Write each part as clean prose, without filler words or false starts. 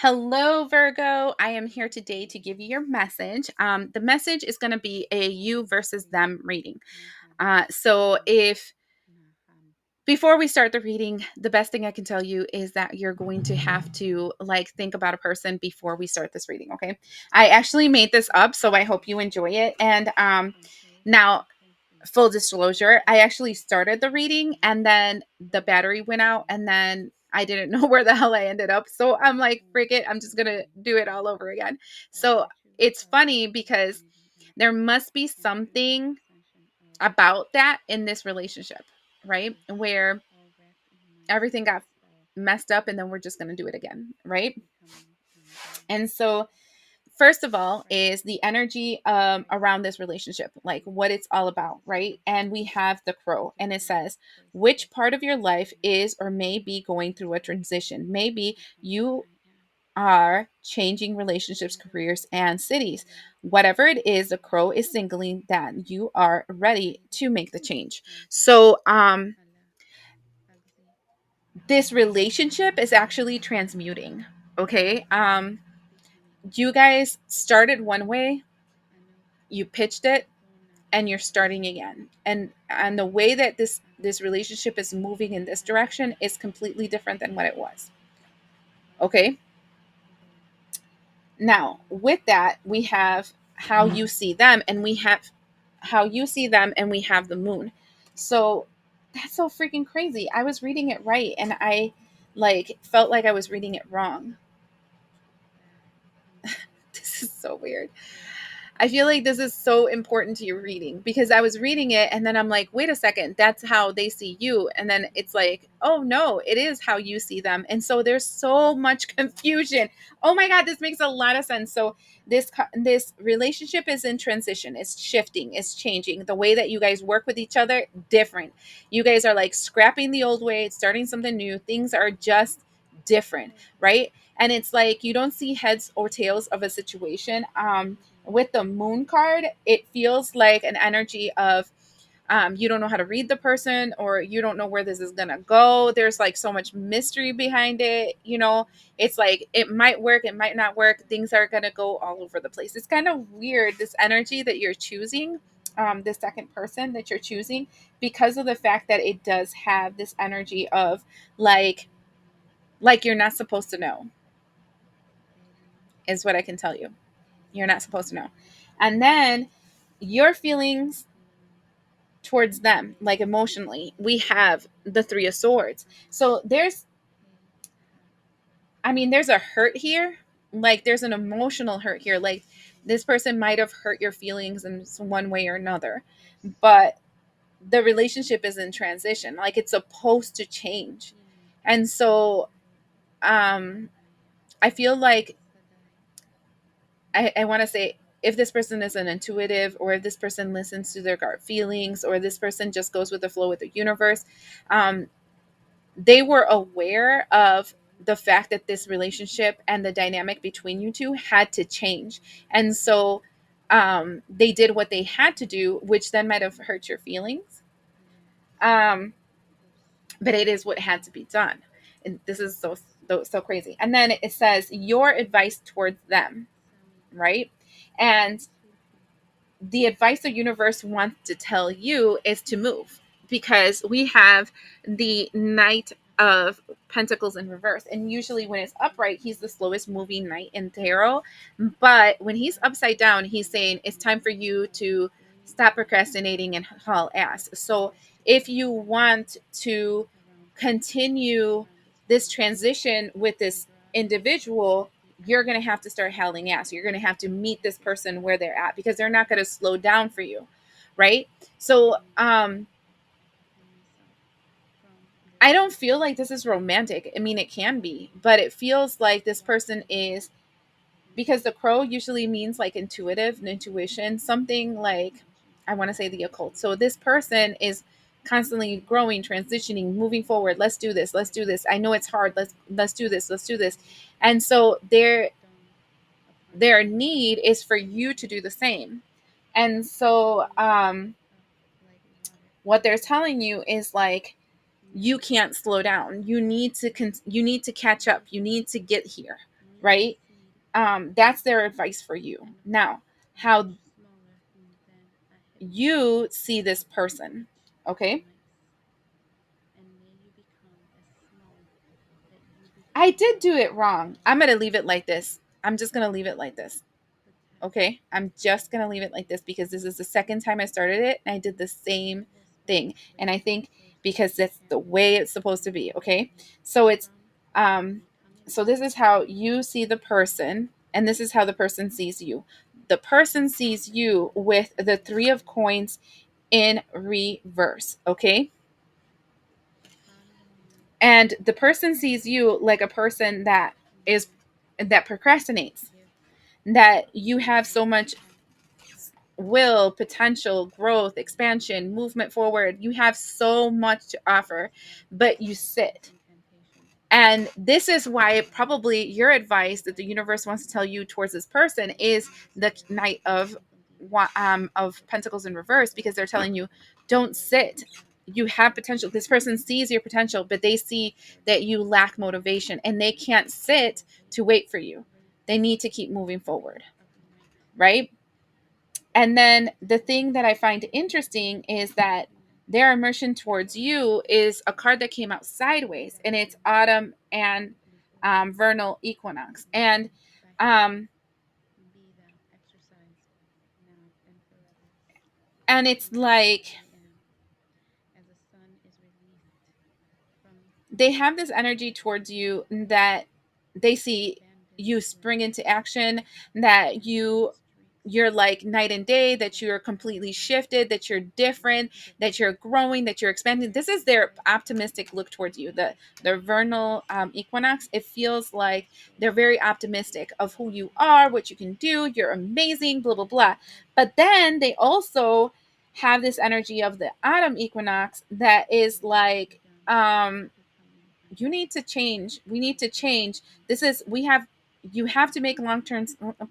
Hello, Virgo. I am here today to give you your message. The message is going to be a you versus them reading. So, if before we start the reading, the best thing I can tell you is that you're going to have to think about a person before we start this reading. Okay. I actually made this up, so I hope you enjoy it. And now, full disclosure, I actually started the reading and then the battery went out and then I didn't know where the hell I ended up. So I'm like, freak it, I'm just going to do it all over again. So it's funny because there must be something about that in this relationship, right? Where everything got messed up and then we're just going to do it again, right? And so first of all is the energy around this relationship, like what it's all about, right? And we have the crow and it says which part of your life is or may be going through a transition. Maybe you are changing relationships, careers, and cities. Whatever it is, the crow is signaling that you are ready to make the change. So this relationship is actually transmuting. Okay. You guys started one way, you pitched it, and you're starting again, and the way that this relationship is moving in this direction is completely different than what it was. Okay. Now with that, we have how you see them, and we have how you see them, and we have the moon. So that's so freaking crazy. I was reading it right and I felt like I was reading it wrong. This is so weird. I feel like this is so important to your reading because I was reading it and then I'm like, wait a second, that's how they see you. And then it's like, oh no, it is how you see them. And so there's so much confusion. Oh my God, this makes a lot of sense. So this relationship is in transition. It's shifting, it's changing. The way that you guys work with each other, different. You guys are like scrapping the old way, starting something new. Things are just different, right? And it's like you don't see heads or tails of a situation. With the moon card, it feels like an energy of you don't know how to read the person or you don't know where this is gonna go. There's like so much mystery behind it. It's like it might work, it might not work. Things are gonna go all over the place. It's kind of weird, this energy that you're choosing, the second person that you're choosing, because of the fact that it does have this energy of like you're not supposed to know, is what I can tell you. You're not supposed to know. And then your feelings towards them, like emotionally, we have the Three of Swords. So there's a hurt here. Like there's an emotional hurt here. Like this person might have hurt your feelings in one way or another, but the relationship is in transition. Like it's supposed to change. And so um I feel like I want to say, if this person is an intuitive, or if this person listens to their gut feelings, or this person just goes with the flow with the universe, um, they were aware of the fact that this relationship and the dynamic between you two had to change. And so they did what they had to do, which then might have hurt your feelings. Um, but it is what had to be done. And this is so crazy. And then it says your advice towards them, right? And the advice the universe wants to tell you is to move, because we have the Knight of Pentacles in reverse, and usually when it's upright, he's the slowest moving knight in tarot. But when he's upside down, he's saying it's time for you to stop procrastinating and haul ass. So if you want to continue this transition with this individual, you're going to have to start hauling ass. You're going to have to meet this person where they're at, because they're not going to slow down for you. Right. So, I don't feel like this is romantic. I mean, it can be, but it feels like this person is, because the crow usually means like intuitive and intuition, something like, I want to say the occult. So this person is constantly growing, transitioning, moving forward. Let's do this. Let's do this. I know it's hard. Let's do this. Let's do this. And so their need is for you to do the same. And so what they're telling you is like, you can't slow down. You need to catch up. You need to get here, right? That's their advice for you. Now, how you see this person, okay? I did do it wrong. I'm going to leave it like this. I'm just going to leave it like this. Okay, I'm just going to leave it like this because this is the second time I started it and I did the same thing. And I think because that's the way it's supposed to be. Okay, so it's um so this is how you see the person and this is how the person sees you. The person sees you with the 3 of coins in reverse. Okay, and the person sees you like a person is that procrastinates, that you have so much will, potential, growth, expansion, movement forward. You have so much to offer, but you sit. And this is why probably your advice that the universe wants to tell you towards this person is the Knight of Pentacles in reverse, because they're telling you, don't sit. You have potential. This person sees your potential, but they see that you lack motivation and they can't sit to wait for you. They need to keep moving forward, right? And then the thing that I find interesting is that their immersion towards you is a card that came out sideways, and it's autumn and vernal equinox. Um, and it's like they have this energy towards you that they see you spring into action, that you're like night and day, that you're completely shifted, that you're different, that you're growing, that you're expanding. This is their optimistic look towards you. The vernal equinox, it feels like they're very optimistic of who you are, what you can do, you're amazing, blah blah blah. But then they also have this energy of the autumn equinox that is like, you need to change, we need to change. This is we have You have to make long-term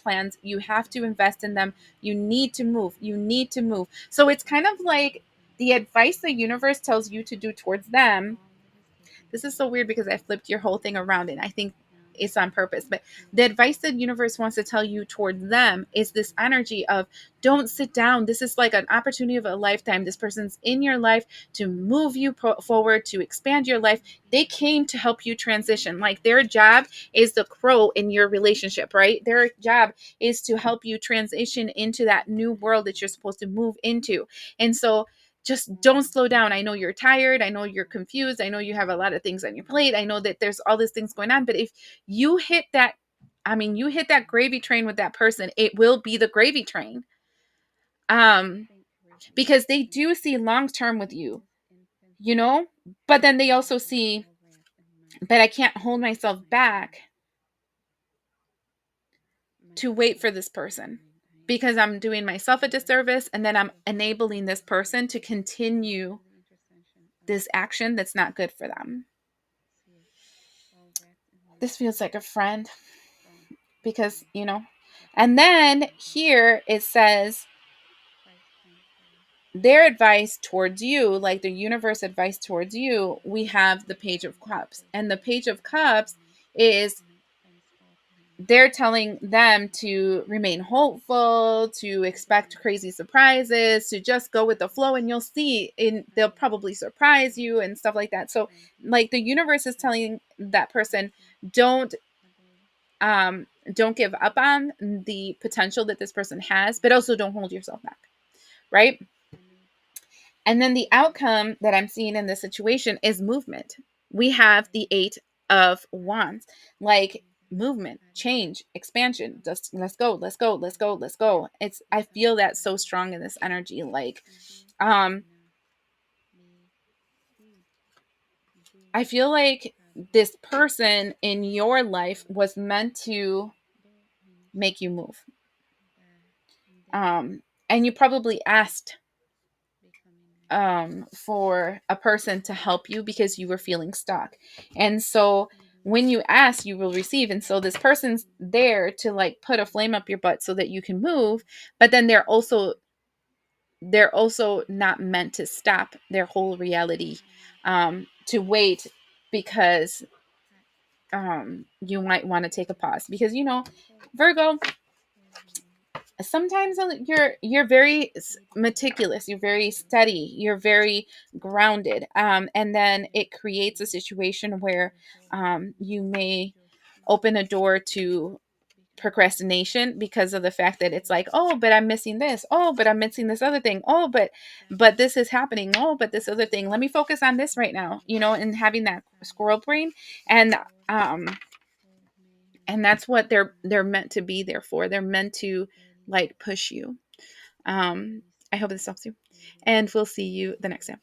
plans, you have to invest in them, you need to move, you need to move. So it's kind of like the advice the universe tells you to do towards them. This is so weird because I flipped your whole thing around and I think it's on purpose. But the advice the universe wants to tell you towards them is this energy of, don't sit down. This is like an opportunity of a lifetime. This person's in your life to move you forward, to expand your life. They came to help you transition. Like, their job is the crow in your relationship, right? Their job is to help you transition into that new world that you're supposed to move into. And so just don't slow down. I know you're tired. I know you're confused. I know you have a lot of things on your plate. I know that there's all these things going on. But if you hit that, you hit that gravy train with that person, it will be the gravy train. Because they do see long term with you, you know, but then they also see, but I can't hold myself back to wait for this person because I'm doing myself a disservice and then I'm enabling this person to continue this action that's not good for them. This feels like a friend because, and then here it says their advice towards you, like the universe advice towards you, we have the Page of Cups. And the Page of Cups is, they're telling them to remain hopeful, to expect crazy surprises, to just go with the flow, and you'll see, they'll probably surprise you and stuff like that. So like the universe is telling that person, don't don't give up on the potential that this person has, but also don't hold yourself back, right? And then the outcome that I'm seeing in this situation is movement. We have the 8 of Wands, like movement, change, expansion. Just let's go, let's go, let's go, let's go. I feel that so strong in this energy. Like, I feel like this person in your life was meant to make you move. And you probably asked for a person to help you because you were feeling stuck. And so when you ask, you will receive. And so this person's there to like put a flame up your butt so that you can move. But then they're also not meant to stop their whole reality, to wait, because you might want to take a pause because Virgo, sometimes you're very meticulous, you're very steady, you're very grounded, and then it creates a situation where you may open a door to procrastination because of the fact that it's like, oh, but I'm missing this, oh, but I'm missing this other thing, oh, but this is happening, oh, but this other thing, let me focus on this right now, and having that squirrel brain. And and that's what they're meant to be there for. They're meant to like push you. I hope this helps you, and we'll see you the next time.